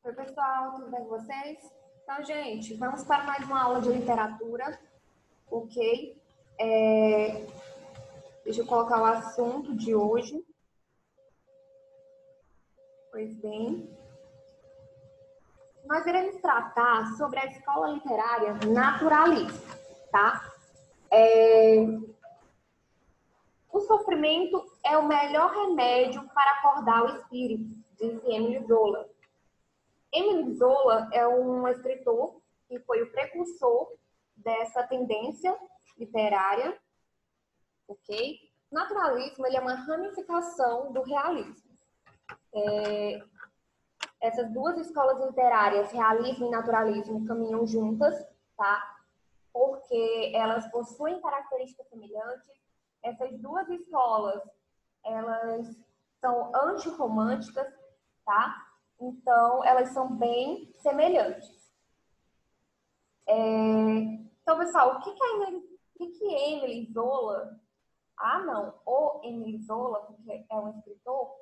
Oi, pessoal, tudo bem com vocês? Então, gente, vamos para mais uma aula de literatura, ok? Deixa eu colocar o assunto de hoje. Pois bem, nós iremos tratar sobre a escola literária naturalista, tá? O sofrimento é o melhor remédio para acordar o espírito, disse Emile Zola. Emile Zola é um escritor que foi o precursor dessa tendência literária, ok? Naturalismo ele é uma ramificação do realismo. Essas duas escolas literárias, realismo e naturalismo, caminham juntas, tá? Porque elas possuem características semelhantes. Essas duas escolas, elas são antirromânticas, tá? Então, elas são bem semelhantes. Então, pessoal, o que Emile Zola... o Emile Zola, porque é um escritor,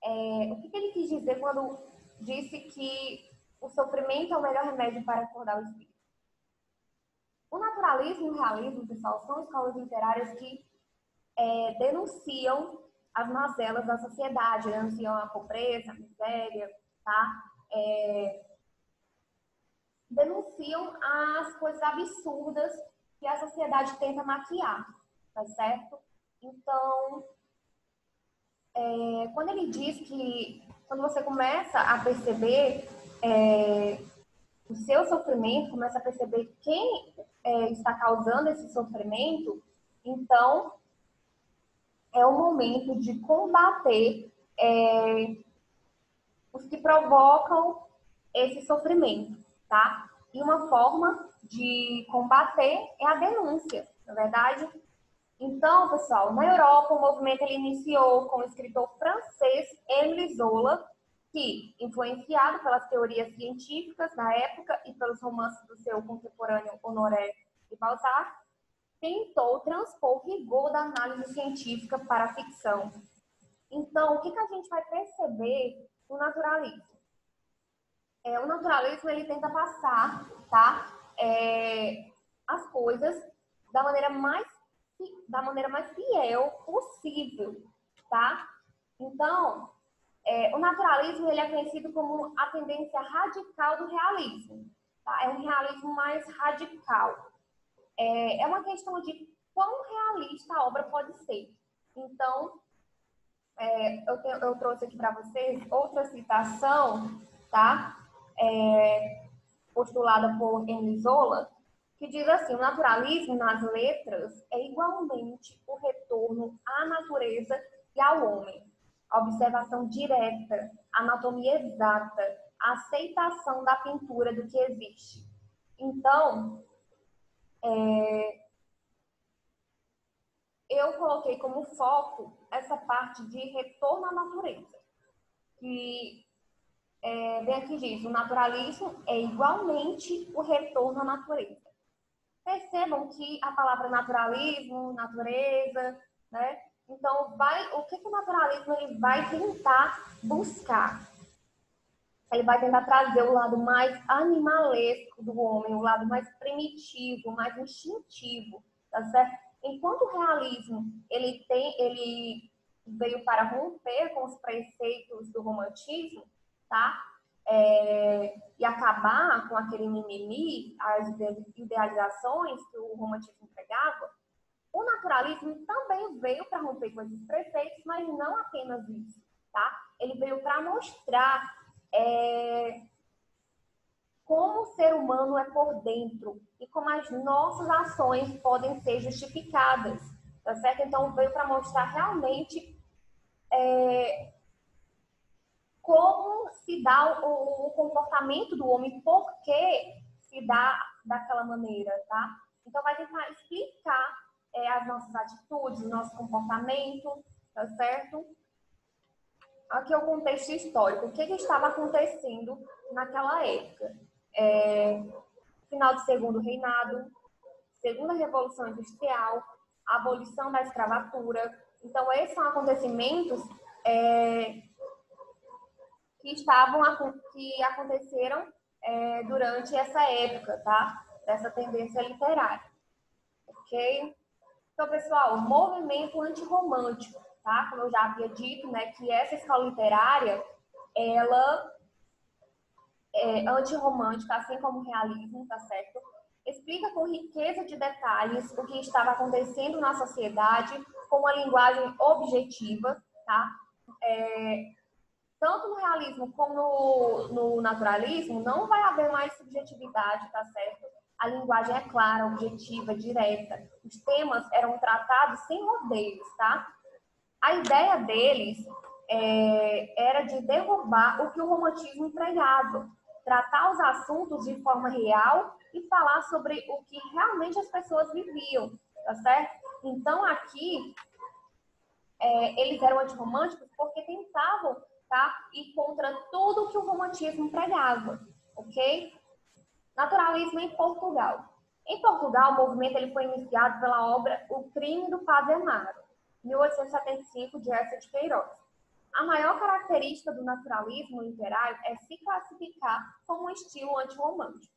o que ele quis dizer quando disse que o sofrimento é o melhor remédio para acordar o espírito? O naturalismo e o realismo, pessoal, são escolas literárias que denunciam as mazelas da sociedade, denunciam a pobreza, a miséria, tá? Denunciam as coisas absurdas que a sociedade tenta maquiar, tá certo? Então, quando ele diz que quando você começa a perceber o seu sofrimento, começa a perceber quem está causando esse sofrimento, então é o momento de combater os que provocam esse sofrimento, tá? E uma forma de combater é a denúncia, na verdade. Então, pessoal, na Europa o movimento ele iniciou com o escritor francês Émile Zola, que, influenciado pelas teorias científicas da época e pelos romances do seu contemporâneo Honoré de Balzac, tentou transpor o rigor da análise científica para a ficção. Então, o que a gente vai perceber no naturalismo? O naturalismo ele tenta passar, tá, as coisas da maneira mais fiel possível, tá? Então, o naturalismo ele é conhecido como a tendência radical do realismo, tá? É um realismo mais radical. É uma questão de quão realista a obra pode ser. Então, eu trouxe aqui para vocês outra citação, tá? Postulada por Emile Zola, que diz assim: o naturalismo nas letras é igualmente o retorno à natureza e ao homem, a observação direta, a anatomia exata, a aceitação da pintura do que existe. Então, eu coloquei como foco essa parte de retorno à natureza, que bem aqui diz, o naturalismo é igualmente o retorno à natureza. Percebam que a palavra naturalismo, natureza, né? Então, o que o naturalismo ele vai tentar buscar? Ele vai tentar trazer o lado mais animalesco do homem, o lado mais primitivo, mais instintivo, tá certo? Enquanto o realismo ele veio para romper com os preceitos do romantismo, tá? E acabar com aquele mimimi, as idealizações que o romantismo pregava, o naturalismo também veio para romper com esses preceitos, mas não apenas isso, tá? Ele veio para mostrar como o ser humano é por dentro e como as nossas ações podem ser justificadas, tá certo? Então veio para mostrar realmente como se dá o comportamento do homem, por que se dá daquela maneira, tá? Então vai tentar explicar as nossas atitudes, o nosso comportamento, tá certo? Aqui é o contexto histórico. O que estava acontecendo naquela época? Final do Segundo Reinado, Segunda Revolução Industrial, abolição da escravatura. Então, esses são acontecimentos que aconteceram durante essa época, tá? Dessa tendência literária, ok? Então, pessoal, movimento antirromântico, tá? Como eu já havia dito, né, que essa escola literária, ela é antirromântica, assim como o realismo, tá certo? Explica com riqueza de detalhes o que estava acontecendo na sociedade, com uma linguagem objetiva, tá? Tanto no realismo como no naturalismo, não vai haver mais subjetividade, tá certo? A linguagem é clara, objetiva, direta. Os temas eram tratados sem rodeios, tá? A ideia deles era de derrubar o que o romantismo pregava, tratar os assuntos de forma real e falar sobre o que realmente as pessoas viviam, tá certo? Então, aqui, eles eram antirromânticos porque tentavam, tá, ir contra tudo que o romantismo pregava, ok? Naturalismo em Portugal. Em Portugal, o movimento ele foi iniciado pela obra O Crime do Padre Amaro, 1875, de Eça de Queiroz. A maior característica do naturalismo literário é se classificar como um estilo antirromântico.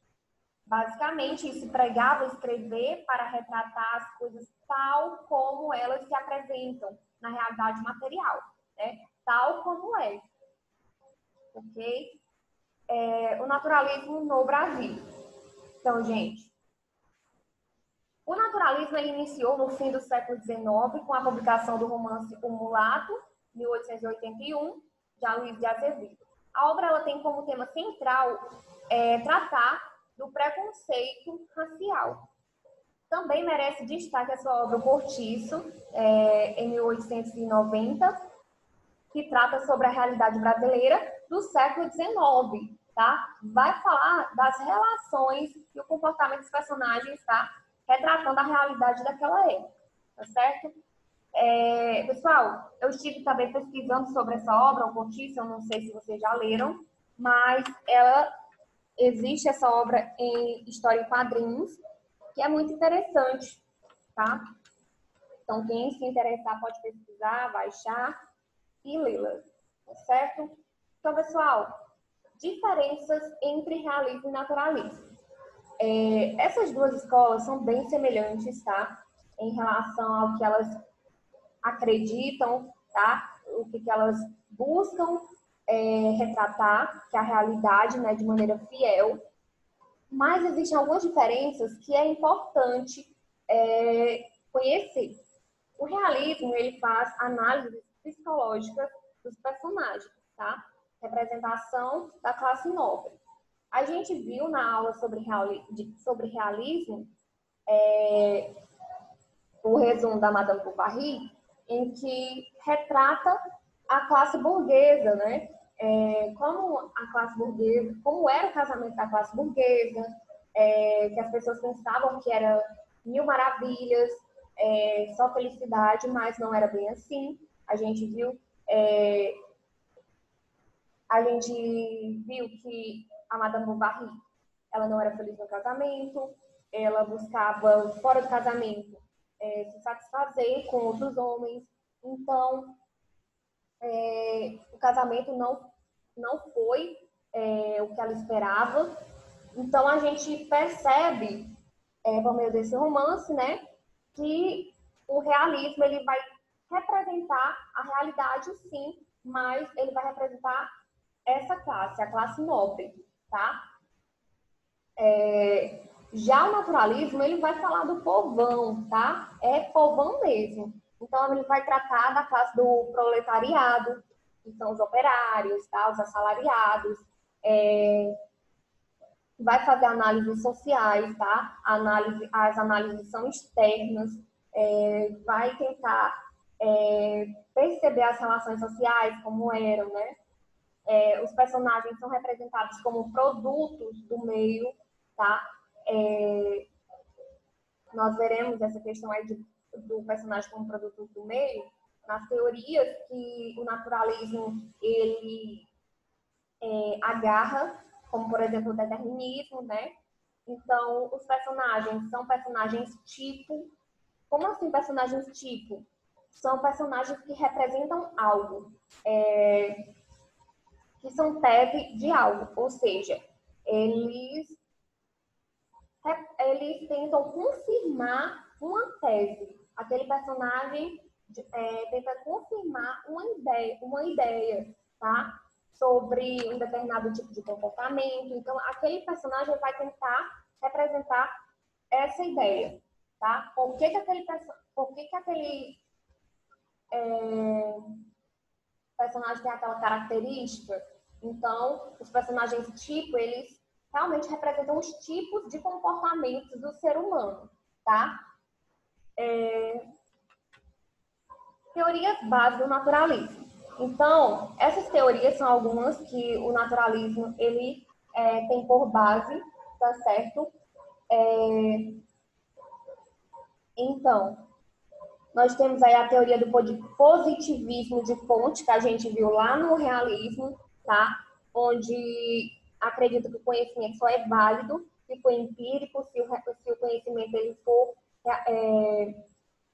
Basicamente, isso pregava escrever para retratar as coisas tal como elas se apresentam na realidade material, né? Tal como é. Ok? O naturalismo no Brasil. Então, gente, o naturalismo ele iniciou no fim do século XIX com a publicação do romance O Mulato, 1881, de Luiz de Azevedo. A obra ela tem como tema central tratar do preconceito racial. Também merece destaque a sua obra O Cortiço, em 1890, que trata sobre a realidade brasileira do século XIX, tá? Vai falar das relações e o comportamento dos personagens, tá? Retratando a realidade daquela época, tá certo? Pessoal, eu estive também pesquisando sobre essa obra, O Cortiço, eu não sei se vocês já leram, mas existe essa obra em história em quadrinhos, que é muito interessante, tá? Então, quem se interessar pode pesquisar, baixar e lê-la, tá certo? Então, pessoal, diferenças entre realismo e naturalismo. Essas duas escolas são bem semelhantes, tá? Em relação ao que elas acreditam, tá? O que elas buscam retratar, que é a realidade, né, de maneira fiel. Mas existem algumas diferenças que é importante conhecer. O realismo, ele faz análises psicológicas dos personagens, tá? Representação da classe nobre. A gente viu na aula sobre realismo o resumo da Madame Bovary, em que retrata a classe burguesa, né? Como a classe burguesa, como era o casamento da classe burguesa, que as pessoas pensavam que era mil maravilhas, só felicidade, mas não era bem assim. A gente viu que a Madame Bovary, ela não era feliz no casamento, ela buscava, fora do casamento, se satisfazer com outros homens. Então, o casamento não foi o que ela esperava. Então, a gente percebe, por meio desse romance, né, que o realismo ele vai representar a realidade, sim, mas ele vai representar essa classe, a classe nobre, tá? Já o naturalismo, ele vai falar do povão, tá? É povão mesmo. Então, ele vai tratar da classe do proletariado, que são os operários, tá? Os assalariados. Vai fazer análises sociais, tá? As análises são externas. Vai tentar perceber as relações sociais, como eram, né? Os personagens são representados como produtos do meio, tá? Nós veremos essa questão aí do personagem como produto do meio nas teorias que o naturalismo ele agarra, como por exemplo o determinismo, né? Então, os personagens são personagens tipo. Como assim personagens tipo? São personagens que representam algo. que são tese de algo, ou seja, eles tentam confirmar uma tese. Aquele personagem tenta confirmar uma ideia, tá? Sobre um determinado tipo de comportamento. Então, aquele personagem vai tentar representar essa ideia, tá? Por que aquele personagem tem aquela característica? Então, os personagens tipo, eles realmente representam os tipos de comportamentos do ser humano, tá? Teorias básicas do naturalismo. Então, essas teorias são algumas que o naturalismo ele tem por base, tá certo? Então, nós temos aí a teoria do positivismo de fonte, que a gente viu lá no realismo, tá? Onde acredita que o conhecimento só é válido se for empírico, se o conhecimento ele for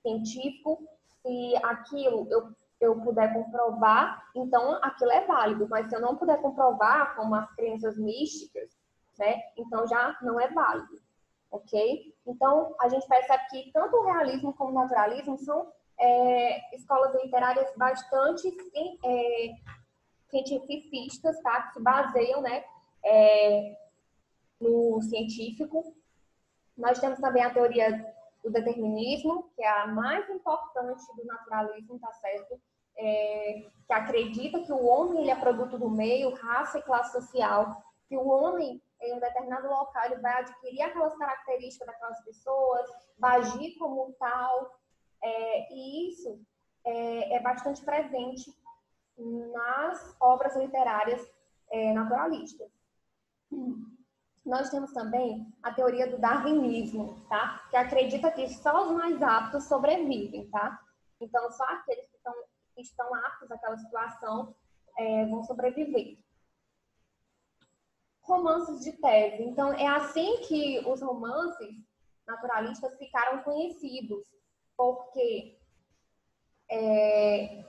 científico, se aquilo eu puder comprovar, então aquilo é válido. Mas se eu não puder comprovar, como as crenças místicas, né? Então já não é válido, ok? Então a gente percebe que tanto o realismo como o naturalismo são escolas literárias bastante cientificistas, tá? Que se baseiam, né? No científico. Nós temos também a teoria do determinismo, que é a mais importante do naturalismo, tá certo? Que acredita que o homem ele é produto do meio, raça e classe social, que o homem em um determinado local ele vai adquirir aquelas características daquelas pessoas, vai agir como tal, e isso é bastante presente nas obras literárias naturalistas. Nós temos também a teoria do darwinismo, tá? Que acredita que só os mais aptos sobrevivem, tá? Então, só aqueles que estão aptos àquela situação vão sobreviver. Romances de tese. Então, é assim que os romances naturalistas ficaram conhecidos, porque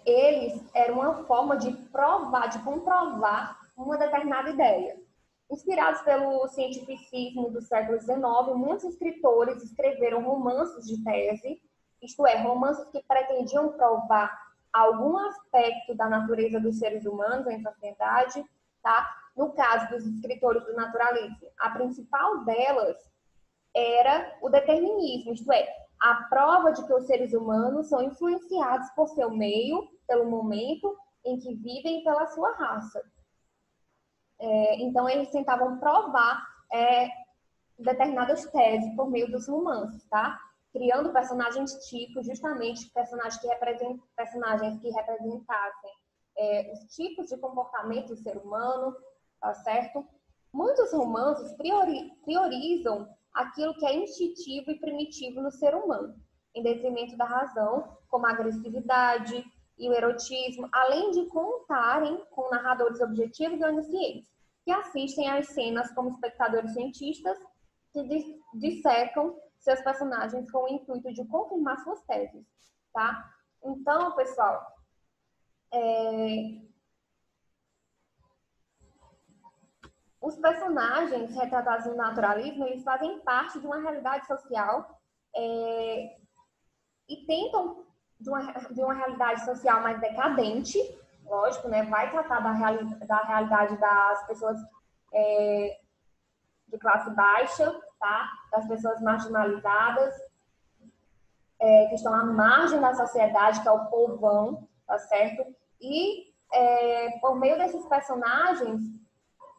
eles eram uma forma de provar, de comprovar uma determinada ideia. Inspirados pelo cientificismo do século XIX, muitos escritores escreveram romances de tese, isto é, romances que pretendiam provar algum aspecto da natureza dos seres humanos em sociedade, tá? No caso dos escritores do naturalismo, a principal delas era o determinismo, isto é, a prova de que os seres humanos são influenciados por seu meio, pelo momento em que vivem e pela sua raça. Então, eles tentavam provar determinadas teses por meio dos romances, tá? Criando personagens tipos, justamente personagens que representassem os tipos de comportamento do ser humano, tá certo? Muitos romances priorizam aquilo que é instintivo e primitivo no ser humano, em detrimento da razão, como a agressividade e o erotismo, além de contarem com narradores objetivos e oniscientes, que assistem às cenas como espectadores cientistas que dissecam seus personagens com o intuito de confirmar suas teses, tá? Então, pessoal, os personagens retratados no naturalismo, eles fazem parte de uma realidade social e tentam de uma realidade social mais decadente, lógico, né? Vai tratar da realidade das pessoas de classe baixa, tá? Das pessoas marginalizadas, que estão à margem da sociedade, que é o povão, tá certo? E por meio desses personagens,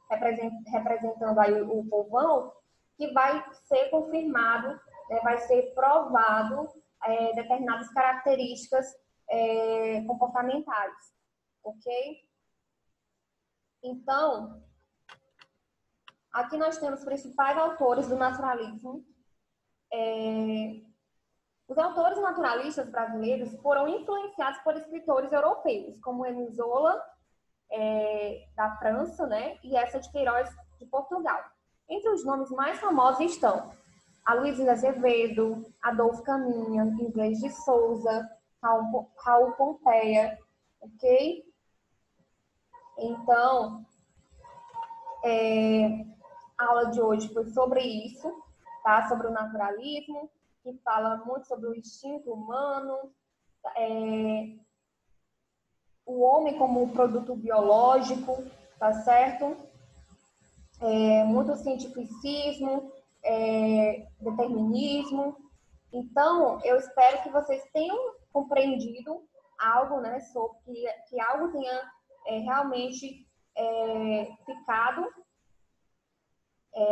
representando aí o povão, que vai ser confirmado, vai ser provado determinadas características comportamentais, ok? Então, aqui nós temos os principais autores do naturalismo. Os autores naturalistas brasileiros foram influenciados por escritores europeus, como Emile Zola, da França, né? E essa de Queiroz, de Portugal. Entre os nomes mais famosos estão Aloysio de Azevedo, Adolfo Caminha, Inglês de Souza, Raul Pompeia, ok? Então, a aula de hoje foi sobre isso, tá? Sobre o naturalismo, que fala muito sobre o instinto humano, o homem como produto biológico, tá certo? Muito cientificismo, determinismo. Então, eu espero que vocês tenham compreendido algo, né, sobre que algo tenha realmente ficado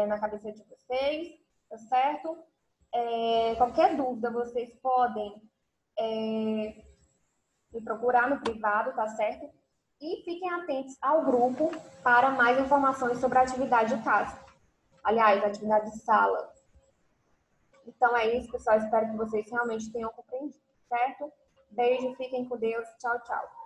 na cabeça de vocês, tá certo? Qualquer dúvida, vocês podem me procurar no privado, tá certo? E fiquem atentos ao grupo para mais informações sobre a atividade de casa. Aliás, a atividade de sala. Então é isso, pessoal. Espero que vocês realmente tenham compreendido, certo? Beijo, fiquem com Deus. Tchau, tchau.